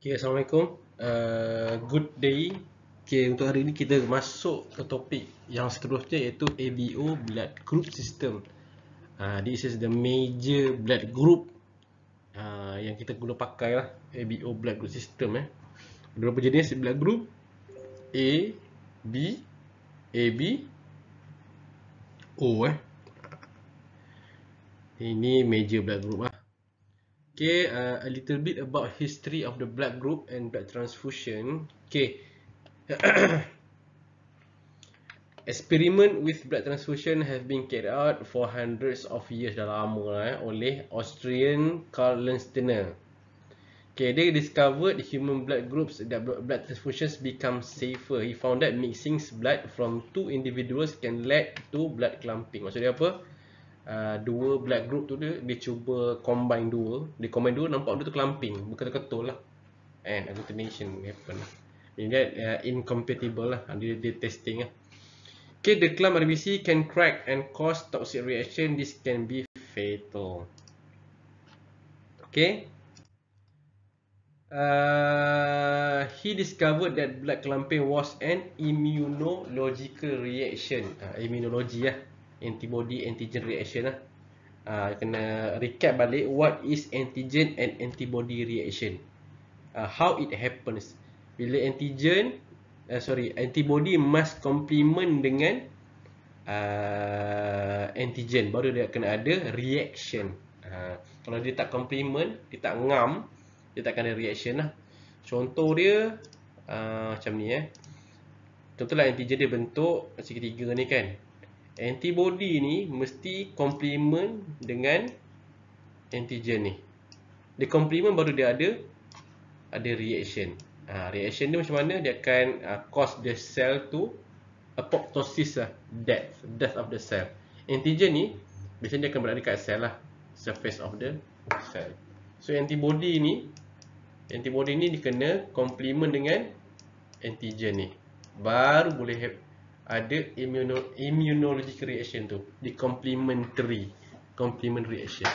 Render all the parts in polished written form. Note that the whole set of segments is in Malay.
Okay, Assalamualaikum. Good day. Okay, untuk hari ini kita masuk ke topik yang seterusnya iaitu ABO Blood Group System. This is the major blood group yang kita guna pakai lah, ABO Blood Group System. Beberapa jenis blood group: A, B, AB, O. Ini major blood group lah. Okay, a little bit about history of the blood group and blood transfusion. Okay. Experiment with blood transfusion have been carried out for hundreds of years, dah lama lah, oleh Austrian Karl Landsteiner. Okay, they discovered human blood groups that blood transfusions become safer. He found that mixing blood from two individuals can lead to blood clumping. Maksudnya apa? Dua blood group tu dia cuba combine dua. Dia combine dua, nampak dia tu clumping, betul-betul lah. And agglutination happen lah. Dia incompatible lah. Dia testing lah. Okay, the clump RBC can crack and cause toxic reaction. This can be fatal. Okay. He discovered that blood clumping was an immunological reaction. Immunology lah. Antibody antigen reaction lah. Kena recap balik what is antigen and antibody reaction. How it happens. Bila antibody must complement dengan antigen, baru dia kena ada reaction. Kalau dia tak complement, dia tak ngam, dia tak akan ada reaction lah. Contoh dia macam ni Contohlah antigen dia bentuk segitiga ni kan. Antibody ni mesti complement dengan antigen ni. Dia complement baru dia ada reaction. Reaction ni macam mana? Dia akan cause the cell to apoptosis lah, death of the cell. Antigen ni biasanya dia akan berada dekat cell lah, surface of the cell. So antibody ni dia kena complement dengan antigen ni, baru boleh ada immunological reaction tu, di complement reaction.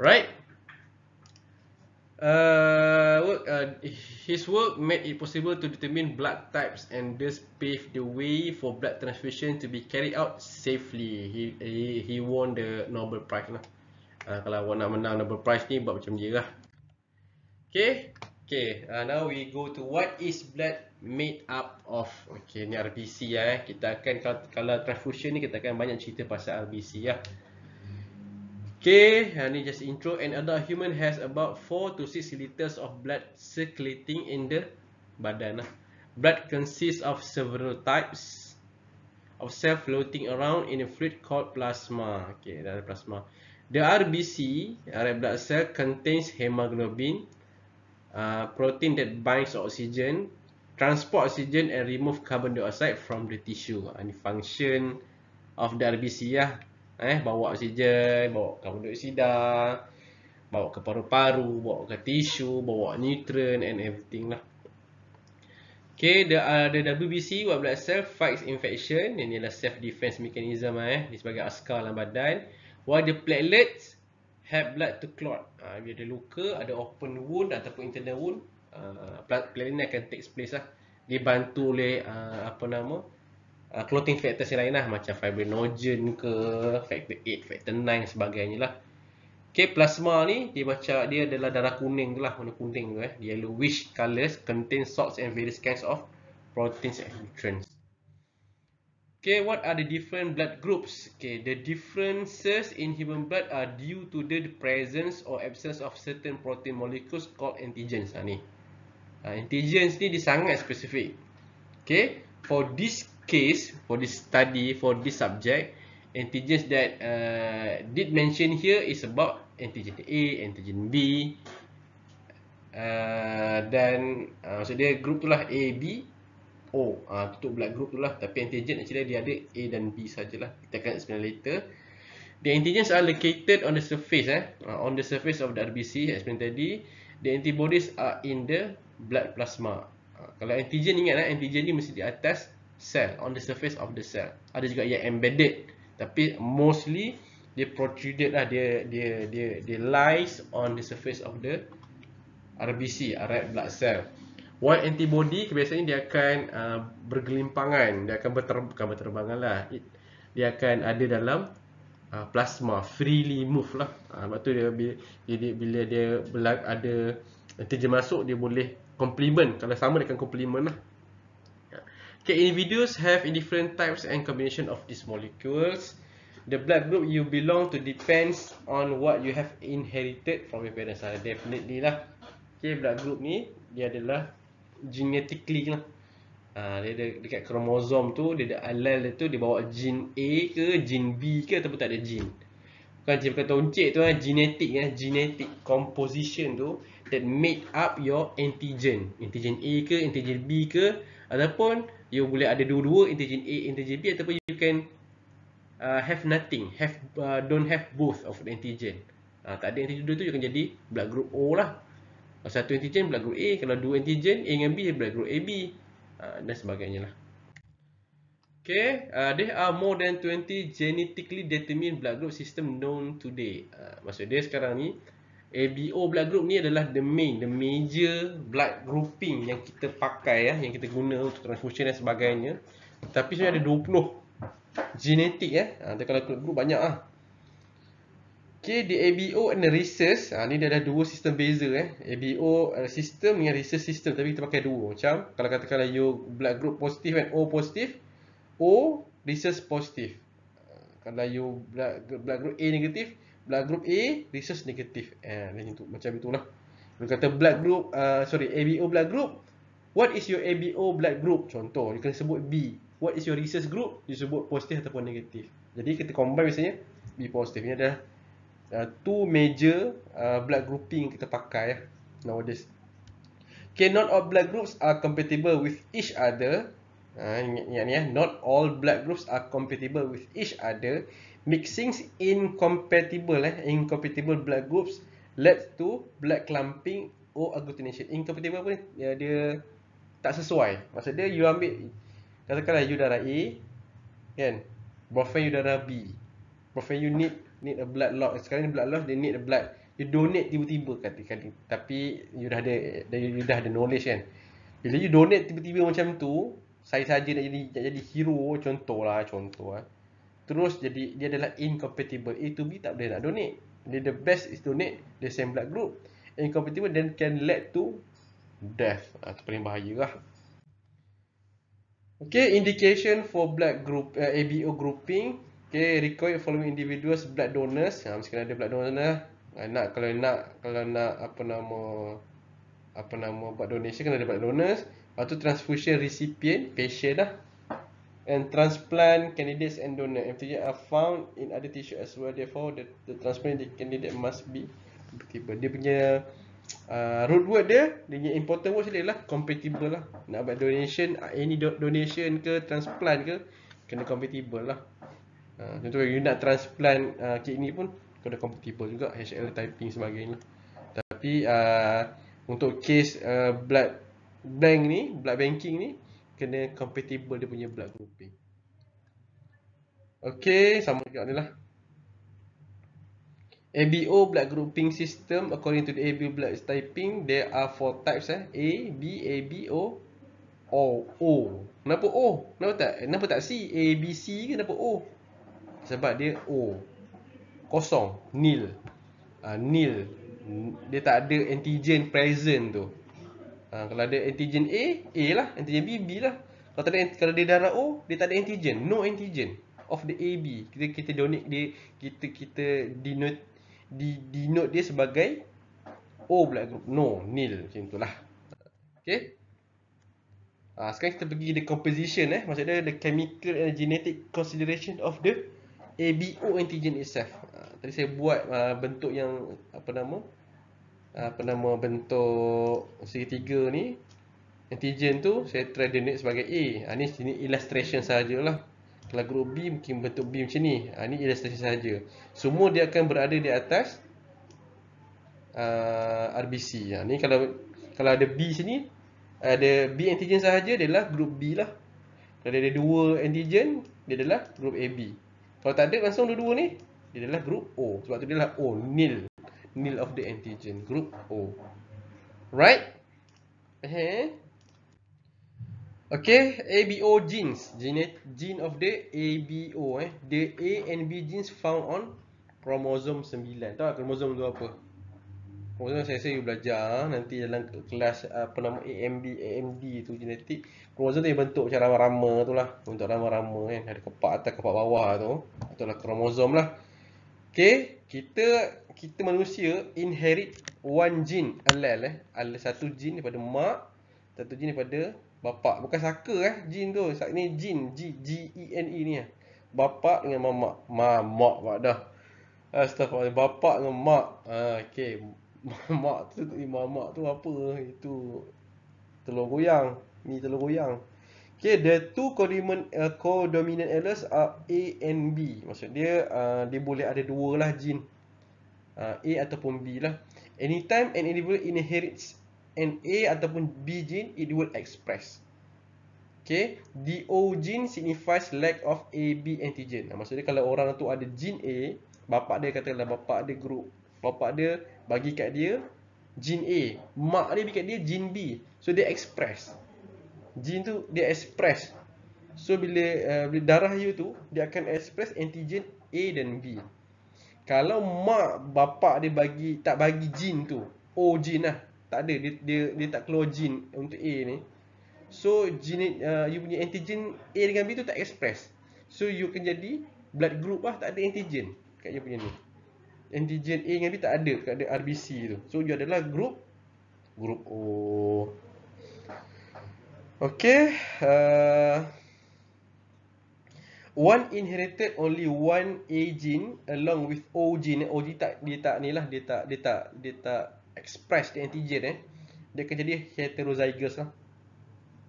Right? His work made it possible to determine blood types and thus paved the way for blood transfusion to be carried out safely. He won the Nobel Prize lah. Kalau awak nak menang Nobel Prize ni, buat macam dia lah. Okay. Now we go to what is blood made up of. Okay, ni RBC Kita akan, kalau transfusion ni kita akan banyak cerita pasal RBC lah. Okay, ni just intro. An adult human has about 4 to 6 liters of blood circulating in the badan. Blood consists of several types of cells floating around in a fluid called plasma. Okay, ada plasma. The RBC, red blood cell, contains hemoglobin, protein that binds oxygen, transport oxygen and remove carbon dioxide from the tissue. Ini function of the RBC bawa oksigen, bawa karbon dioksida, bawa ke paru-paru, bawa ke tisu, bawa nutrient and everything lah. Okay, the WBC, white blood cell, fights infection. Ini adalah self defense mechanism Dia sebagai askar dalam badan. While the platelets help blood to clot. Bila ada luka, ada open wound ataupun internal wound, platelet ni akan take place lah. Dia bantu oleh clotting factors yang lain lah, macam fibrinogen ke, factor 8, factor 9 sebagainya lah. Okay, plasma ni dia adalah darah kuning tu lah, warna kuning tu yellowish colors, contain salts and various kinds of proteins and nutrients. Okay, what are the different blood groups? Okay, the differences in human blood are due to the presence or absence of certain protein molecules called antigens. Antigens ni dia sangat spesifik. Okay, for this case, for this study, for this subject, antigens that did mention here is about antigen A, antigen B, dan maksud dia group tu lah A, B, O. Tutup blood group tu lah. Tapi antigen actually dia ada A dan B sajalah. Kita akan explain later. The antigens are located on the surface on the surface of the RBC, explain tadi. The antibodies are in the blood plasma. Kalau antigen, ingat antigen ni mesti di atas cell, on the surface of the cell. Ada juga yang embedded, tapi mostly dia protruded lah, dia lies on the surface of the RBC, red blood cell. White antibody kebiasaannya dia akan bergelimpangan, dia akan bukan berterbangan lah. Dia akan ada dalam plasma, freely move lah. Sebab tu bila dia ada antigen masuk, dia boleh complement. Kalau sama dia akan complement lah. Okay, individuals have different types and combination of these molecules. The blood group you belong to depends on what you have inherited from your parents. Definitely lah. Okay, blood group ni dia adalah genetically lah. Dia ada dekat kromosom tu, dia ada allele tu, dia bawa gene A ke gene B ke ataupun tak ada gene. Bukan cik kata uncik tu genetic composition tu that make up your antigen. Antigen A ke, antigen B ke, ataupun you boleh ada dua-dua, antigen A, antigen B, ataupun you can have nothing, don't have both of the antigen. Tak ada antigen dua tu, you akan jadi blood group O lah. Kalau satu antigen blood group A, kalau dua antigen A dengan B, blood group AB, dan sebagainya lah. Okay, there are more than 20 genetically determined blood group system known today. Maksud dia sekarang ni, ABO blood group ni adalah the major blood grouping yang kita pakai, yang kita guna untuk transfusion dan sebagainya. Tapi sebenarnya ada 20 genetik. Kalau group banyak lah. Okay, the ABO and the rhesus, ni dia ada dua sistem beza. ABO system dengan rhesus system, tapi kita pakai dua. Macam kalau katakanlah you blood group positif and O positif, O rhesus positif. Kalau you blood group A negatif, blood group A rhesus negatif. Macam itulah. Kalau kata blood group ABO blood group, what is your ABO blood group? Contoh, you kena sebut B. What is your rhesus group? You sebut positif ataupun negatif. Jadi kita combine biasanya B positif. Ini adalah two major blood grouping kita pakai nowadays. Okay, not all blood groups are compatible with each other. Ingat, not all blood groups are compatible with each other. Mixing incompatible blood groups leads to blood clumping or agglutination. Incompatible apa? Dia tak sesuai. Maksud dia, you ambil, katakanlah you darah A, kan? Boyfriend you darah B. Boyfriend you need a blood loss. Sekarang ni blood loss, they need a blood. You donate tiba-tiba kata-kata. Tapi you dah ada knowledge kan. Bila you donate tiba-tiba macam tu, saya saja nak jadi hero, contoh lah. Terus dia adalah incompatible. A to B tak boleh nak donate. The best is donate the same blood group. Incompatible then can lead to death. Itu paling bahaya lah. Okay, indication for blood group ABO grouping. Okay, require following individuals blood donors. Mesti kena ada blood donor. Kalau nak apa nama buat donation, kena ada blood donors. Lepas tu transfusion recipient, patient lah. And transplant candidates and donor MTG are found in other tissue as well. Therefore, the transplant candidate must be compatible. Dia punya root word dia punya important word dia lah compatible lah. Nak buat donation, any donation ke transplant ke, kena compatible lah. Contoh you nak transplant kidney pun kena compatible juga, HL typing sebagainya. Tapi untuk case blood banking ni kena compatible dia punya blood grouping. Okay, sama juga ni lah. ABO blood grouping system according to the ABO blood typing, there are 4 types A, B, AB, O. Kenapa O? Kenapa tak C? A, B, C ke kenapa O? Sebab dia O. Kosong, nil. Nil. Dia tak ada antigen present tu. Kalau ada antigen A lah. Antigen B lah. Kalau dia darah O, dia tak ada antigen. No antigen of the AB. Kita donate dia, kita denote dia sebagai O blood group. No, nil. Macam itulah. Okay. Sekarang kita pergi the composition. Maksudnya the chemical and genetic consideration of the ABO antigen itself. Tadi saya buat bentuk yang bentuk segitiga ni. Antigen tu saya try donate sebagai A. Ni sini illustration sajalah. Kalau group B mungkin bentuk B macam ni. Ni illustration saja. Semua dia akan berada di atas RBC. Ni kalau ada B sini, ada B antigen sahaja, dia adalah group B lah. Kalau ada dua antigen, dia adalah group AB. Kalau tak ada langsung dua-dua ni, dia adalah group O. Sebab tu dia adalah O, nil of the antigen, group O. Right? Eh? Okay, ABO genes, gene of the ABO the A and B genes found on kromosom 9. Tahu tak kromosom tu apa? Kromosom saya you belajar nanti dalam kelas apa nama AMD tu genetik. Kromosom tu yang bentuk macam rama-rama tu lah, bentuk rama-rama kan, ada kepak atas kepak bawah tu. Itulah kromosom lah. Okay, kita manusia inherit one gene allele satu gene daripada mak, satu gene daripada bapa. Bukan saka gene tu. Ni gene GENE ni bapa dengan mamak pak dah. Astagfirullah, bapa dengan mak. Okey. Mak tu mamak tu apa? Itu telur goyang. Ni telur goyang. Okay, the two codominant alleles are A and B. Maksud dia dia boleh ada dua lah gene. A ataupun B lah. Anytime an individual inherits an A ataupun B gene, it will express. Okay, the O gene signifies lack of AB antigen. Maksudnya kalau orang tu ada gene A, bapak dia katakanlah bapak dia bagi kat dia gene A, mak dia bagi kat dia gene B. So dia express. Gene tu dia express. So bila darah you tu dia akan express antigen A dan B. Kalau mak bapak dia tak bagi gene tu, O gene lah, tak ada, dia tak keluar gene untuk A ni. So gene you punya antigen A dengan B tu tak express. So you akan jadi blood group lah, tak ada antigen kat you punya ni. Antigen A dengan B tak ada kat RBC tu. So you adalah group O. Okay, one inherited only one A gene along with O gene. O gene dia tak express the antigen dia akan jadi heterozygous lah.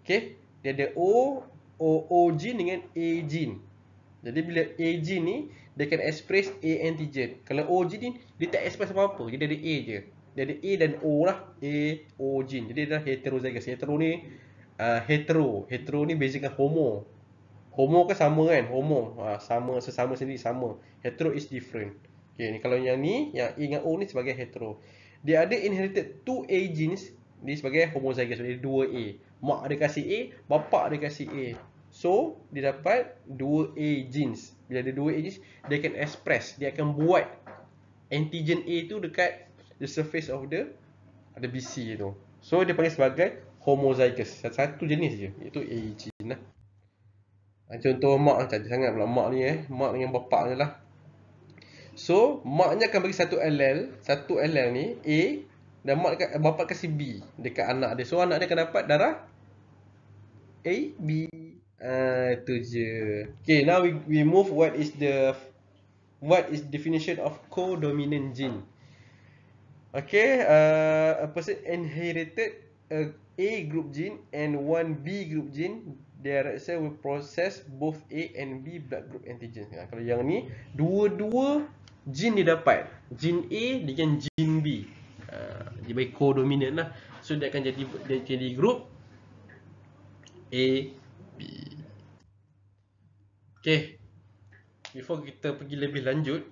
Okay, dia ada O gene dengan A gene. Jadi bila A gene ni dia akan express A antigen. Kalau O gene ni dia tak express apa-apa, jadi ada A je. Dia ada A dan O lah, O gene. Jadi dia adalah heterozygous. Hetero ni hetero ni beza dengan homo. Homo kan sama kan? Homo sama, sesama sendiri sama. Hetero is different. Okay, ni kalau yang A dengan O ni sebagai hetero. Dia ada inherited 2A genes, dia sebagai homozygous. Dia 2A. Mak dia kasih A, bapak dia kasih A. So, dia dapat 2A genes. Bila ada 2A genes, dia akan express, dia akan buat antigen A tu dekat the surface of the BC tu. So, dia panggil sebagai homozygous. Satu jenis je, iaitu A gene lah. Contoh mak cantik sangat pula mak ni mak dengan bapak ni lah. So maknya akan bagi satu allele ni A dan bapak kasih B dekat anak dia. So anak dia akan dapat darah A B. Itu je. Okay, now we move what is definition of codominant gene. Okay, a person inherited A group gene and one B group gene. Their cell will process both A and B blood group antigen. Kalau yang ni dua-dua gene dia dapat, gene A dengan gene B. Dia bagi codominant lah. So dia akan jadi group A B. Okay, before kita pergi lebih lanjut,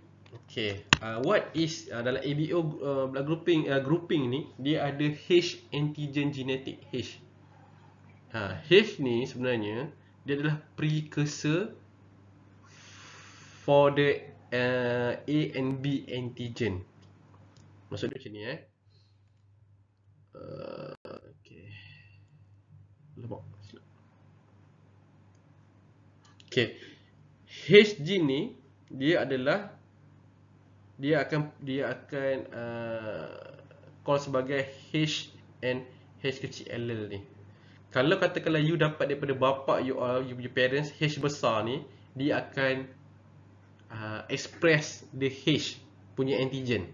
okay, what is dalam ABO blood grouping ni dia ada H antigen genetic H. H ni sebenarnya dia adalah precursor for the A and B antigen. Maksudnya macam ni okay. Okay. H gene ni dia akan call sebagai H and H kecil allele ni. Kalau katakanlah you dapat daripada bapa you punya parents H besar ni, dia akan express the H punya antigen.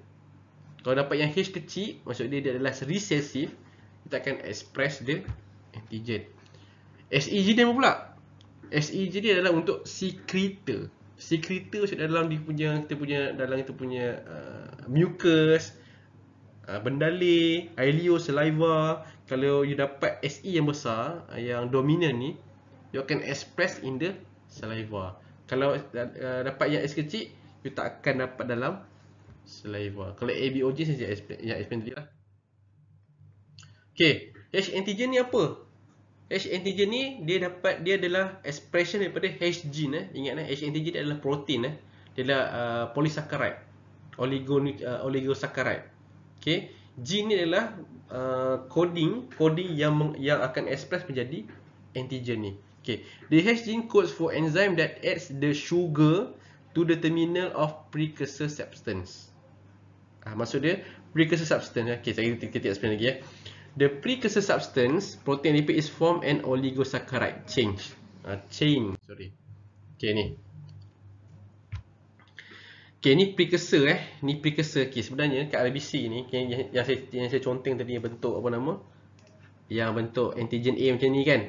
Kalau dapat yang H kecil, maksud dia adalah recessive, kita akan express the antigen. SEG ni apa pula? SEG dia adalah untuk secretor. Secretor maksud dalam kita punya mucus, bendalih, ileo, saliva. Kalau you dapat SE yang besar, yang dominan ni, you akan express in the saliva. Kalau dapat yang S kecil, you tak akan dapat dalam saliva. Kalau ABOG saya explain tadi lah. Okay, H antigen ni apa? H antigen ni dia adalah expression daripada H gene. Ingat H antigen dia adalah protein. Dia adalah polysaccharide, oligosaccharide. Okay, gene ni adalah coding yang akan express menjadi antigen ni. Okay, the H gene codes for enzyme that adds the sugar to the terminal of precursor substance. Maksud dia precursor substance. Okay, kita explain lagi. The precursor substance, protein lipid, is formed an oligosaccharide chain. Okay, ni. Okay, ni precursor Ni precursor. Okay, sebenarnya kat RBC ni, okay, yang saya conteng tadi bentuk apa nama? Yang bentuk antigen A macam ni kan.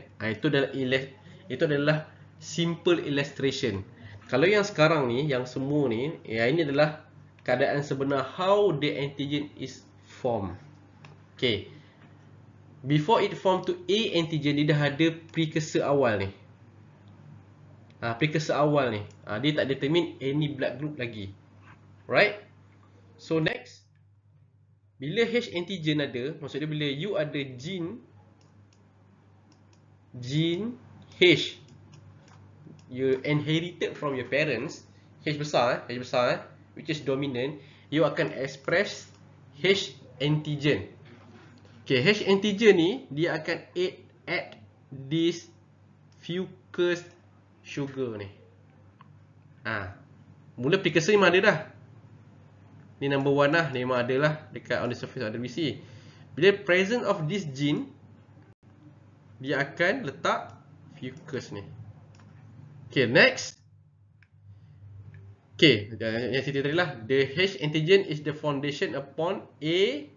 Itu adalah simple illustration. Kalau yang sekarang ni, yang semua ni, ini adalah keadaan sebenar how the antigen is formed. Okay. Before it form to A antigen, dia dah ada precursor awal ni. Precursor awal ni. Dia tak determine any blood group lagi. Right? So next, bila H antigen ada, maksudnya bila you ada gene H, you inherited from your parents, H besar, which is dominant, you akan express H antigen. Okay, H antigen ni dia akan add this fucus sugar ni. Mula precursor ni memang ada dah. Ni number 1 lah, ni memang ada lah dekat on the surface of the RBC. Bila presence of this gene, dia akan letak fucus ni. Okay, next. Okay, yang cerita tadi lah. The H antigen is the foundation upon A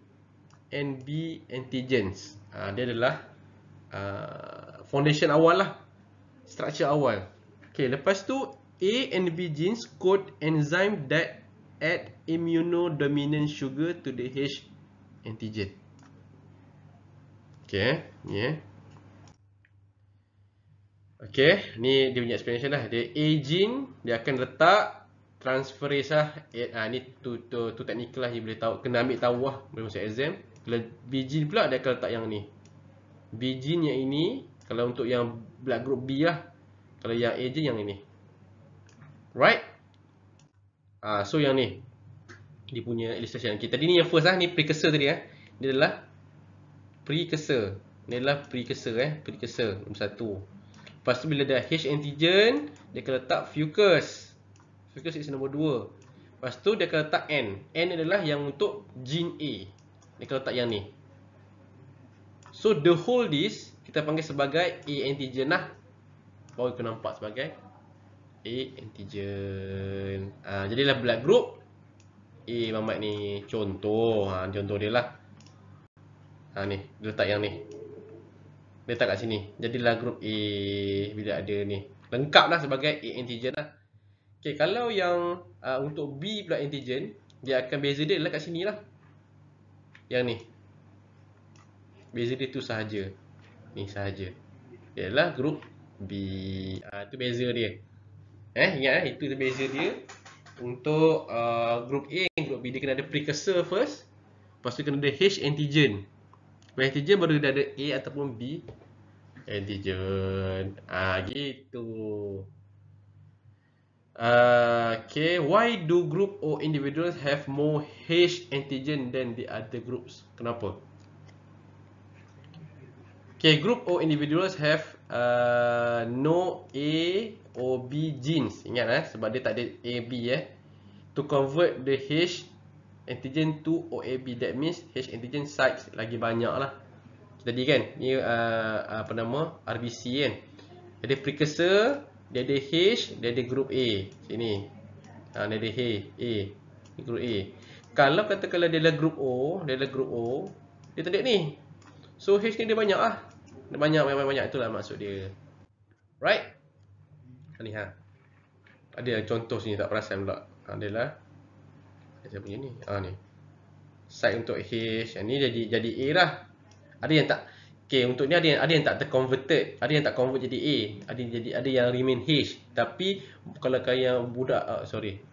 and B antigens. Dia adalah foundation awal lah, structure awal. Okay, lepas tu A and B genes code enzyme that add immunodominant sugar to the H antigen. Okay, ni Okay, ni dia punya explanation lah. Dia A gene, dia akan letak transferase lah. Ni tu technical lah, you boleh tahu, kena ambil tahu lah boleh masuk exam. Kalau B gene pula, dia akan letak yang ni. B gene yang ini, kalau untuk yang blood group B lah. Kalau yang A gene yang ini. Right? So yang ni, dia punya illustration. Okay, tadi ni yang first lah, ni precursor tadi Dia adalah precursor. Ni adalah precursor precursor nombor 1. Lepas tu bila dah H antigen, dia akan letak fucus. Fucus is nombor 2. Lepas tu dia akan letak N. N adalah yang untuk gene A. Dia akan letak yang ni. So the whole this kita panggil sebagai A antigen lah. Baru kita nampak sebagai A antigen. Jadilah blood group A Mamat ni. Contoh. Contoh dia lah. Ni. Dia letak yang ni. Dia letak kat sini. Jadilah group A. Bila ada ni. Lengkap lah sebagai A antigen lah. Okay, kalau yang untuk B blood antigen, dia akan beza dia adalah kat sini lah. Yang ni. Beza dia tu sahaja. Ni sahaja. Dia adalah group B. Itu beza dia. Ingat itu beza dia. Untuk group A dan group B, dia kena ada precursor first. Lepas tu kena ada H antigen. B antigen baru dia ada A ataupun B antigen. Gitu. Okay, why do group O individuals have more H antigen than the other groups? Kenapa? Okay, group O individuals have no A or B genes. Ingat sebab dia tak ada A, B to convert the H antigen to OAB. That means H antigen sites lagi banyak lah. Tadi kan, ni apa nama, RBC kan. Ada precursor, dia ada H, dia ada group A. Sini. Dia ada H, A. Ni group A. Kalau katakanlah dia adalah group O, dia tak ada ni. So H ni dia banyak lah. Dia banyak, itulah maksud dia. Right? Ni ada contoh sini tak perasan pula. Adalah saya punya ni. Ni. Site untuk H. Ni jadi A lah. Ada yang tak. Okay, untuk ni ada yang tak terconverted. Ada yang tak convert jadi A. Ada yang remain H. Tapi kalau yang budak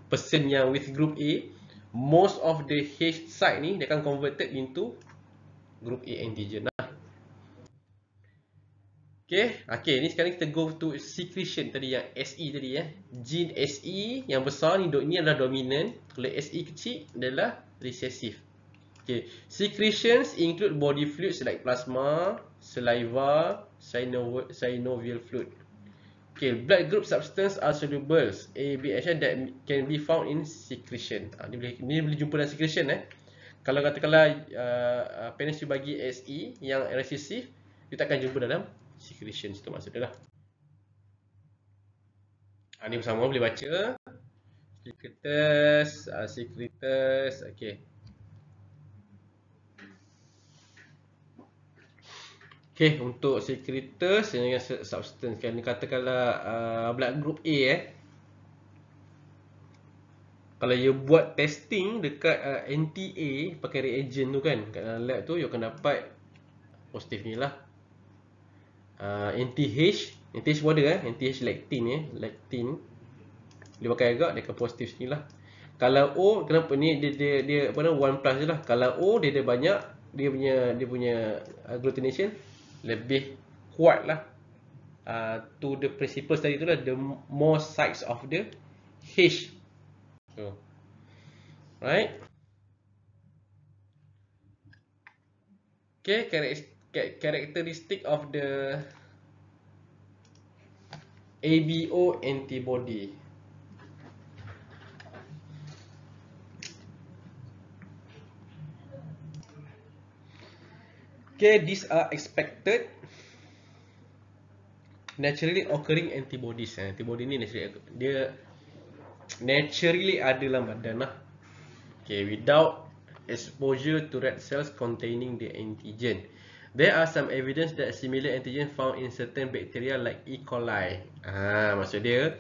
person yang with group A, most of the H site ni dia akan converted into group A antigen lah. Okay, ni sekarang kita go to secretion tadi yang SE tadi ya. Gene SE yang besar ni adalah dominant, kalau SE kecil adalah recessive. Okay, secretions include body fluids like plasma, saliva, synovial fluid. Okay, blood group substance are solubles ABH that can be found in secretion. Ni boleh jumpa dalam secretion Kalau katakanlah parents you bagi SE yang recessive, you takkan jumpa dalam secretion, itu maksudnya lah. Ni bersama boleh baca. Secretus, okay. Okay, untuk secretus dengan substance kan, katakanlah blood group A kalau you buat testing dekat NTA pakai reagent tu kan, kat dalam lab tu you akan dapat positif ni lah. NTH pun ada NTH lactin lactin. Dia pakai agak, dia akan positif ni lah. Kalau O, kenapa ni dia apa nama 1 plus je lah. Kalau O dia ada banyak, dia punya agglutination lebih kuat lah. To the principles tadi tu lah, the more sides of the H. So, right? Okay, characteristic of the ABO antibody. Okay, these are expected naturally occurring antibodies. Antibody ni naturally ada dalam badan lah. Okay, without exposure to red cells containing the antigen. There are some evidence that similar antigen found in certain bacteria like E. coli. Maksud dia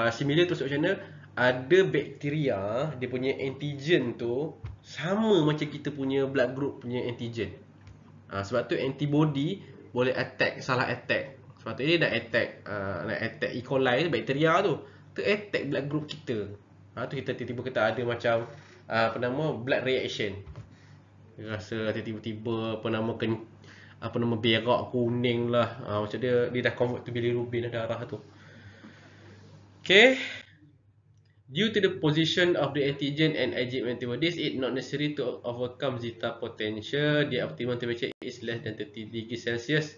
similar tu macam mana? Ada bakteria dia punya antigen tu sama macam kita punya blood group punya antigen. Sebab tu antibody boleh salah attack. Sebab tu dia nak attack E. coli, bakteria tu attack blood group kita. Tu kita tiba-tiba kita ada macam blood reaction. Rasa tiba-tiba berak kuning lah. Macam dia dah convert to bilirubin darah tu. Okay. Due to the position of the antigen and IgM antibodies, it not necessary to overcome zeta potential. The optimal temperature is less than 30 degrees Celsius.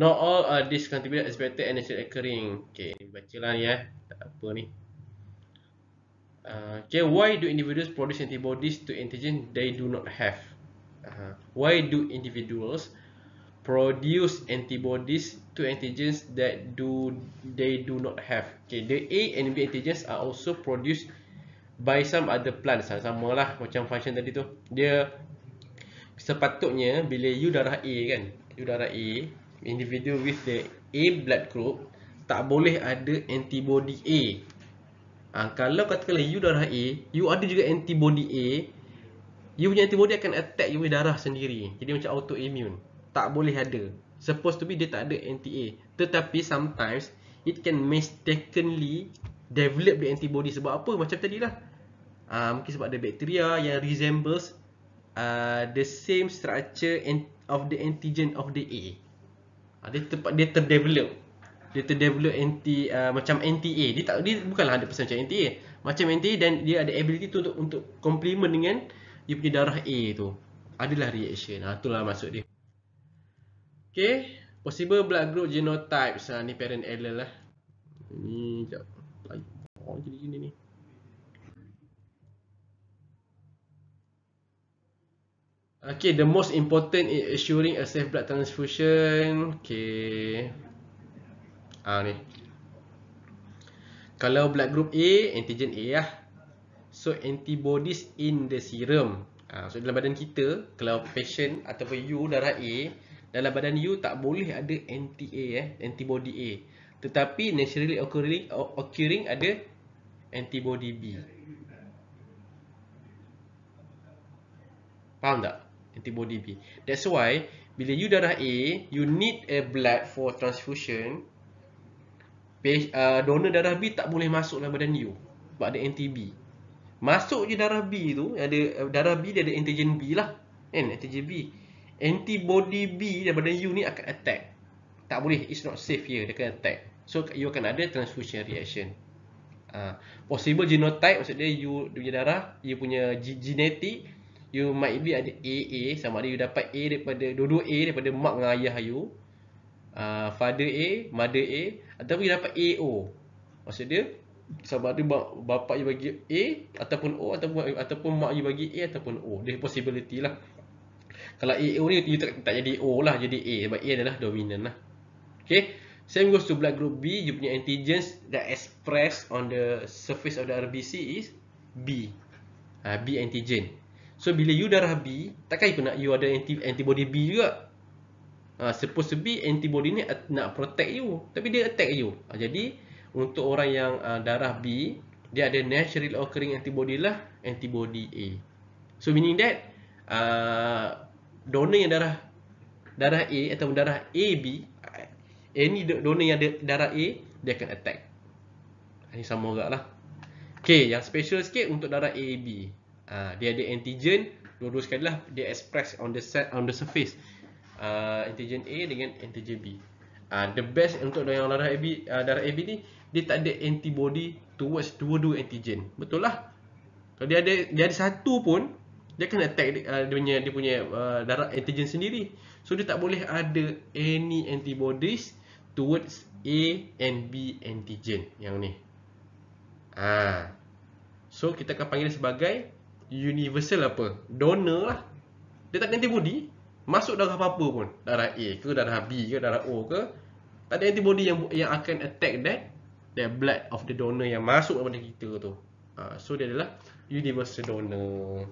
Not all are these contributors expected and naturally occurring. Okay, bacalah ni tak apa ni. Okay, why do individuals produce antibodies to antigen they do not have? Why do individuals produce antibodies to antigens that they do not have? Okay, the A and B antigens are also produced by some other plants. Sama lah macam function tadi tu. Dia sepatutnya bila you darah A kan, you darah A, individual with the A blood group tak boleh ada antibody A. Kalau katakanlah you darah A, you ada juga antibody A, you punya antibody akan attack you punya darah sendiri. Jadi macam autoimmune. Tak boleh ada. Supposed to be dia tak ada anti-A. Tetapi sometimes it can mistakenly develop the antibody. Sebab apa? Macam tadi lah. Mungkin sebab ada bakteria yang resembles the same structure of the antigen of the A. Dia terdevelop. Dia terdevelop macam anti-A. Dia bukanlah 100% macam anti-A. Macam anti-A dan dia ada ability tu untuk complement dengan you punya darah A tu. Adalah reaction. Itulah maksud dia. Okay, possible blood group genotypes. Ni parent allele lah. Ni sekejap. Jadi gini ni. Okay, the most important is assuring a safe blood transfusion. Okay. Ni. Kalau blood group A, antigen A lah. So antibodies in the serum. So dalam badan kita, kalau patient ataupun you darah A, dalam badan you tak boleh ada anti-A, antibody A. Tetapi naturally occurring ada antibody B. Faham tak? Antibody B. That's why bila you darah A, you need a blood for transfusion. Donor darah B tak boleh masuk dalam badan you sebab ada anti-B. Masuk je darah B tu, darah B dia ada antigen B lah. Antigen B. Antibody B dalam badan you ni akan attack. Tak boleh, it's not safe here, dia akan attack. So you akan ada transfusion reaction. Possible genotype, maksudnya you punya darah, you punya genetic, you might be ada AA, sama ada you dapat A daripada dua-dua A daripada mak dengan ayah you, father A, mother A, ataupun you dapat AO. Maksudnya sama ada bapak you bagi A ataupun O, ataupun mak you bagi A ataupun O. Dia possibility lah. Kalau AO ni you tak jadi O lah, jadi A, sebab A adalah dominant lah. Okay, same goes to blood group B. You punya antigens that expressed on the surface of the RBC is B, B antigen. So bila you darah B, takkan you nak you ada antibody B juga. Supposed to be antibody ni nak protect you, tapi dia attack you. Jadi untuk orang yang darah B, dia ada naturally occurring antibody lah, antibody A. So meaning that donor yang darah A ataupun darah AB, any donor yang ada darah A, dia akan attack. Ini sama juga lah. Okay, yang special sikit untuk darah AB, dia ada antigen, dua-dua sekali lah dia express on the surface, antigen A dengan antigen B. The best untuk yang darah AB ni, dia tak ada antibody towards dua-dua antigen. Betul lah. Kalau dia ada satu pun, dia akan attack dia punya darah antigen sendiri. So dia tak boleh ada any antibodies towards A and B antigen yang ni. So kita akan panggil sebagai universal apa? Donor lah. Dia tak ada antibody, masuk darah apa-apa pun, darah A ke, darah B ke, darah O ke, tak ada antibody yang akan attack that blood of the donor yang masuk kepada kita tu. So dia adalah universal donor.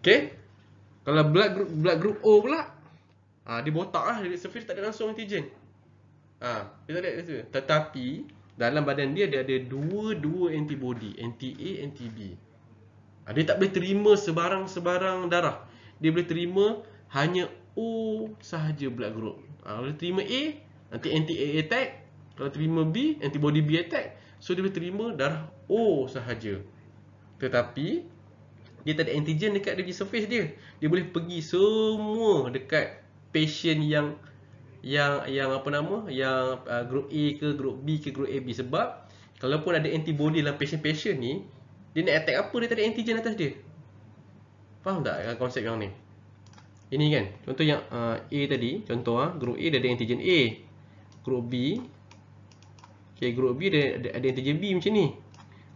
Okay. Kalau blood group O pula, dia botak lah, dia surface tak ada langsung antigen. Dia tak ada itu. Tetapi dalam badan dia ada dua antibody, anti-A, anti-B. Dia tak boleh terima sebarang darah. Dia boleh terima hanya O sahaja blood group. Kalau dia terima A, nanti anti-A attack. Kalau terima B, antibody B attack. So dia boleh terima darah O sahaja. Tetapi dia tak ada antigen dekat dia surface dia. Dia boleh pergi semua dekat patient yang apa nama, yang group A ke, group B ke, group AB. Sebab kalaupun ada antibody dalam patient ni, dia nak attack apa, dia tak ada antigen atas dia. Faham tak konsep yang ni? Ini kan, contoh yang A tadi, contoh group A dia ada antigen A, group B, okay, group B ada antigen B macam ni.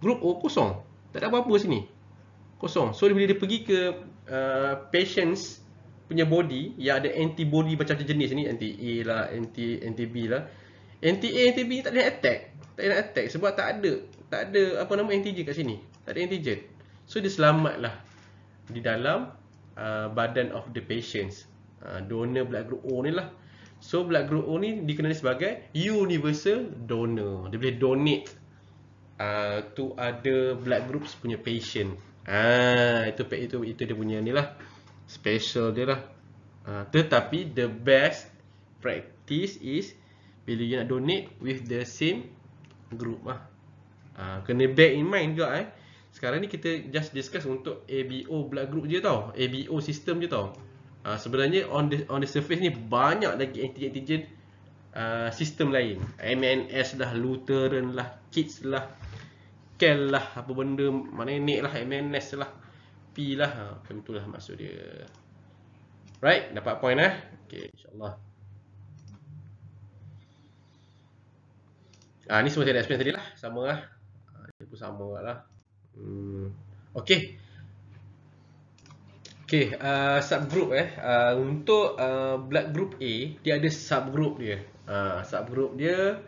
Group O kosong, tak ada apa-apa sini, kosong. So bila dia pergi ke patients punya body yang ada antibody macam jenis ni, anti A lah, anti B lah, anti A, anti B tak ada attack, sebab tak ada apa nama antigen kat sini, tak ada antigen. So dia selamatlah di dalam badan of the patients, donor blood group O ni lah. So blood group O ni dikenali sebagai universal donor. Dia boleh donate to other blood groups punya patient. Itu dia punya ni lah, special dia lah. Tetapi the best practice is bila you nak donate with the same group lah. Kena bear in mind juga Sekarang ni kita just discuss untuk ABO blood group je tau, ABO system je tau. Sebenarnya on the surface ni banyak lagi antigen sistem lain. MNS lah, Lutheran lah, KITS lah, KEL lah, apa benda, Manenik lah, MNS lah, P lah. Macam itulah maksud dia. Right, dapat point Okay, insyaAllah. Ni semua saya dah explain tadi lah, sama lah. Dia pun sama lah. Okay. Okay, subgroup untuk blood group A, dia ada subgroup dia. Subgroup dia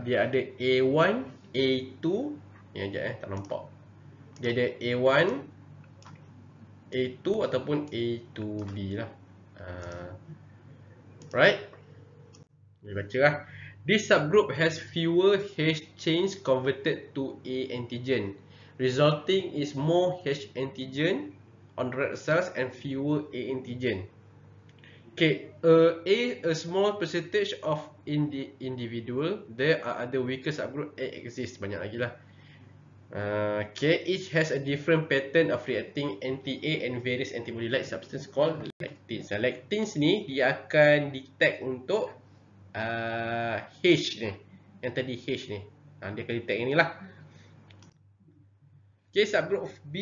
dia ada A1, A2. Ni sekejap tak nampak. Dia ada A1, A2 ataupun A2B lah. Right? Boleh baca lah. This subgroup has fewer H chains converted to A antigen, resulting is more H antigen on red cells and fewer A antigen. Okay, a small percentage of individual, there are other weaker subgroup A exist. Banyak lagi lah. Okay, each has a different pattern of reacting anti-A and various antibody-like substance called lectins. Lectins ni dia akan detect untuk H ni. Yang tadi H ni. Dia akan detect yang ni lah. Okay, subgroup of B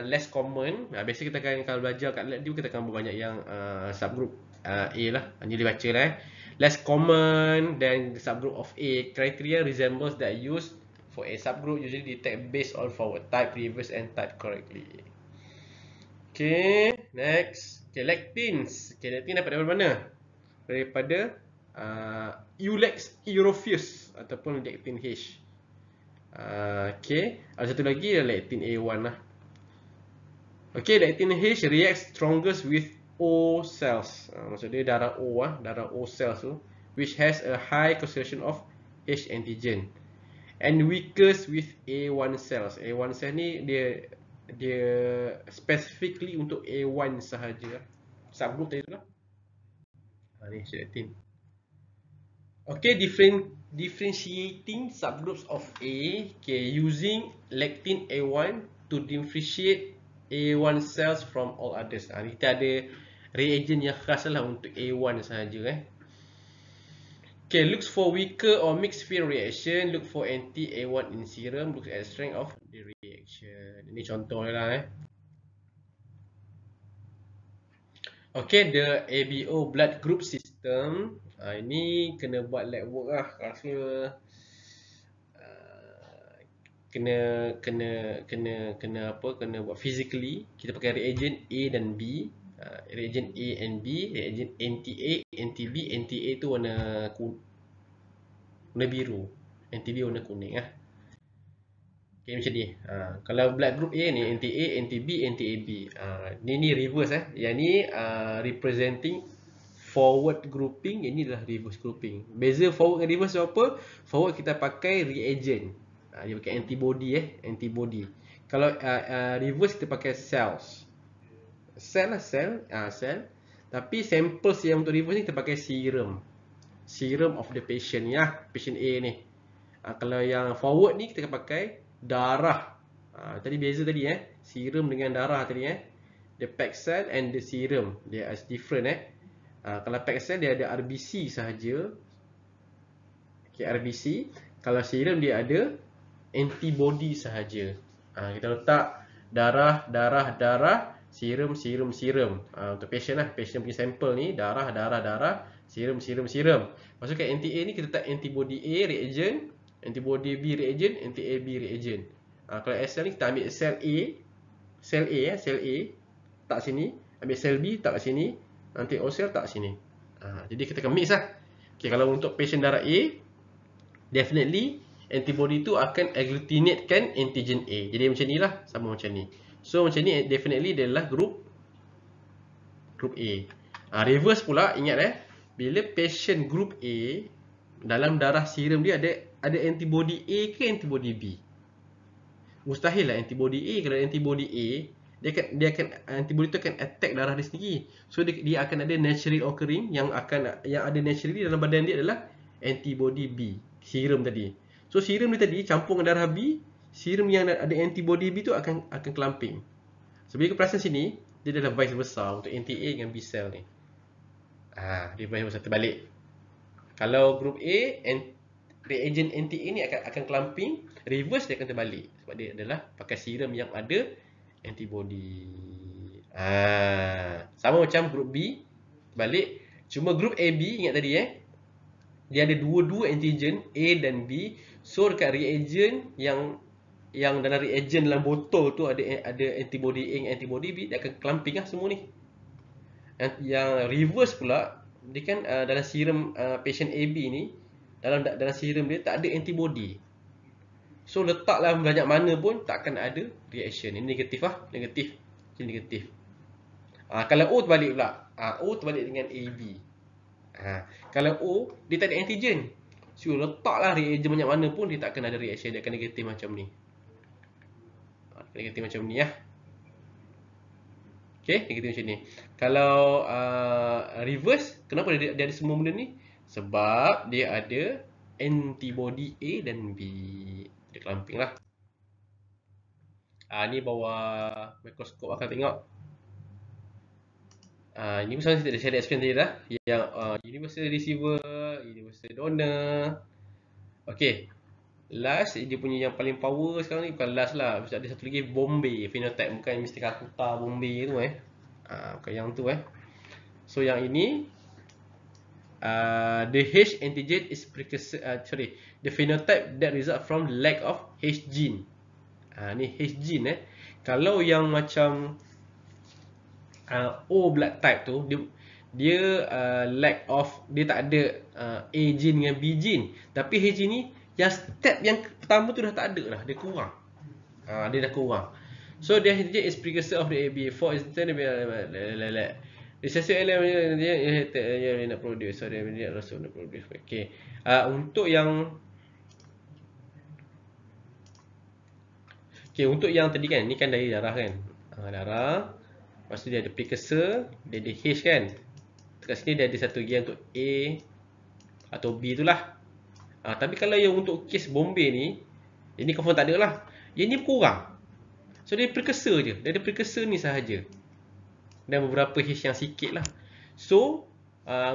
less common. Biasa kita akan, kalau belajar kat lab ni, kita akan banyak yang subgroup A lah. Ni dia baca lah. Less common than the subgroup of A. Criteria resembles that used for a subgroup usually detect based on forward type, reverse and type correctly. Okay, next. Okay, lectins. Okay, lectin dapat daripada mana? Daripada Eulex Europheus ataupun lectin H. Okay, ada satu lagi lectin A1 lah. Okay, lectin H reacts strongest with O cells. Maksud dia darah O darah O cells tu, which has a high concentration of H antigen, and weakest with A1 cells. A1 cells ni dia specifically untuk A1 sahaja. Subgroup tadi tu lah. Ni lectin. Okay, differentiating subgroups of A. Okay, using lectin A1 to differentiate A1 cells from all others. Kita ada reagent yang khas lah untuk A1 sahaja. Okay, looks for weaker or mixed field reaction. Look for anti-A1 in serum. Look at strength of the reaction. Ini contoh lah. Okay, the ABO blood group system. Ini kena buat lab work lah. Rasa kena buat physically. Kita pakai reagent A dan B. Reagent A and B, reagent anti-A, anti-B. Anti-A tu warna biru, anti-B warna kuning lah. Okay, macam ni. Kalau blood group A ni anti-A, anti-B, anti-AB. Ni reverse Yang ni representing forward grouping, ini adalah reverse grouping. Beza forward dengan reverse apa? Forward kita pakai reagent. Dia pakai antibody antibody. Kalau reverse kita pakai cells. Cell lah, cell. Tapi samples yang untuk reverse ni kita pakai serum. Serum of the patient patient A ni. Kalau yang forward ni kita pakai darah. Tadi beza tadi serum dengan darah tadi The packed cell and the serum, they are different Kalau packed cell dia ada RBC sahaja. Okay, RBC. Kalau serum dia ada antibody sahaja. Kita letak darah, serum. Untuk patient patient punya sampel ni darah, serum. Masukkan anti-A ni kita letak antibody A reagent, antibody B reagent, anti-AB reagent. Kalau SL ni kita ambil sel A, sel A tak sini, ambil sel B tak kat sini, nanti O cell tak sini. Jadi kita akan mix lah. Okay, kalau untuk patient darah A, definitely antibody tu akan agglutinatekan antigen A. Jadi macam ni lah, sama macam ni. So macam ni definitely dia adalah group A. Reverse pula, ingat bila patient group A, dalam darah serum dia ada antibody A ke antibody B? Mustahil lah antibody A. Kalau antibody A, dia akan antibody tu akan attack darah dia sendiri. So dia akan ada naturally occurring yang ada naturally dalam badan dia adalah antibody B, serum tadi. So serum dia tadi campur dengan darah B, serum yang ada antibody B tu akan clumping. So bila keperasan sini, dia adalah vice versa untuk anti-A dengan B cell ni. Dia vice versa terbalik. Kalau group A, reagent anti-A ni akan clumping, reverse dia akan terbalik sebab dia adalah pakai serum yang ada antibody. Sama macam group B, balik. Cuma group AB, ingat tadi dia ada dua antigen A dan B. So dekat reagent yang dalam reagent dalam botol tu ada antibody A, antibody B, dia akan clumping semua ni. Yang reverse pula, dia kan dalam serum patient AB ni, dalam serum dia tak ada antibody. So letaklah banyak mana pun tak akan ada reaction. Ini negatif negatif. Ini negatif. Kalau O terbalik pula. O terbalik dengan AB. Kalau O dia tak ada antigen. So letaklah reagen banyak mana pun dia tak akan ada reaction, dia akan negatif macam ni. Negatif macam ni Okay, negatif macam ni. Kalau reverse, kenapa dia ada semua benda ni? Sebab dia ada antibody A dan B. Dia clumping lah. Ni bawah mikroskop akan tengok. Ini misalnya saya dah explain tadi dah. Yang universal receiver, universal donor. Okay. Last, dia punya yang paling power sekarang ni bukan last lah. Mesti ada satu lagi Bombay phenotype. Bukan mesti Calcutta Bombay tu bukan yang tu So yang ini the H antigen is precursor, the phenotype that result from lack of H gene. Ni H gene Kalau yang macam O blood type tu, dia lack of, dia tak ada A gene dengan B gene. Tapi H gene ni yang step yang pertama tu dah tak ada dah, dia kurang. Dia dah kurang. So the antigen is precursor of the AB. For instance, recessive element dia nak produce. So dia also nak produce. Okay. Untuk yang untuk yang tadi kan, ni kan dari darah kan. Darah. Lepas tu dia ada precursor, dia ada H kan. Dekat sini dia ada satu lagi untuk A atau B tu lah. Tapi kalau yang untuk kes Bombay ni, ini confirm tak ada lah. Yang ni kurang. So dia precursor je. Dia ada precursor ni sahaja. Dan beberapa H yang sikit lah. So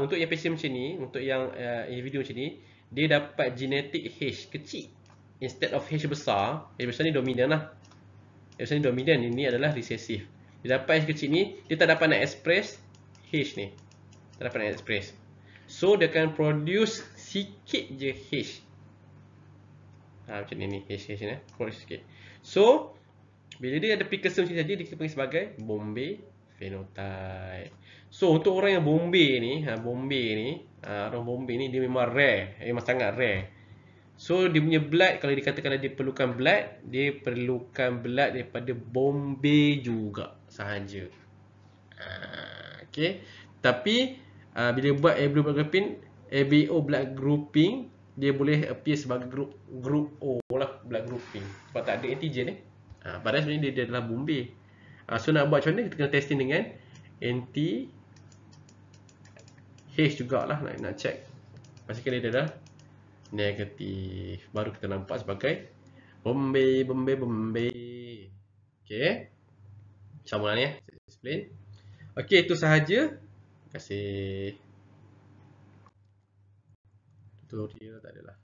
untuk yang patient macam ni, untuk yang individu macam ni, dia dapat genetic H kecil instead of H besar. H besar ni dominan lah. H besar ni dominan, ini adalah recessive. Dia dapat H kecil ni, dia tak dapat nak express H ni. Tak dapat nak express. So dia akan produce sikit je H. Macam ni H ni produce sikit. So bila dia ada precursor macam tadi, dia panggil sebagai Bombay phenotype. So untuk orang yang Bombay ni, orang Bombay ni dia memang rare, memang sangat rare. So dia punya blood, kalau dikatakan dia perlukan blood, dia perlukan blood daripada Bombay juga sahaja. Okay. Tapi bila buat ABO blood grouping, ABO blood grouping, dia boleh appear sebagai group O lah, blood grouping. Sebab tak ada antigen padahal sebenarnya dia adalah Bombay. So nak buat macam mana? Kita kena testing dengan anti H jugalah, nak check. Pastikan dia dah negatif. Baru kita nampak sebagai Bombay. Okay. Sama lah ni explain. Okay, itu sahaja. Terima kasih. Tutorial tak adalah.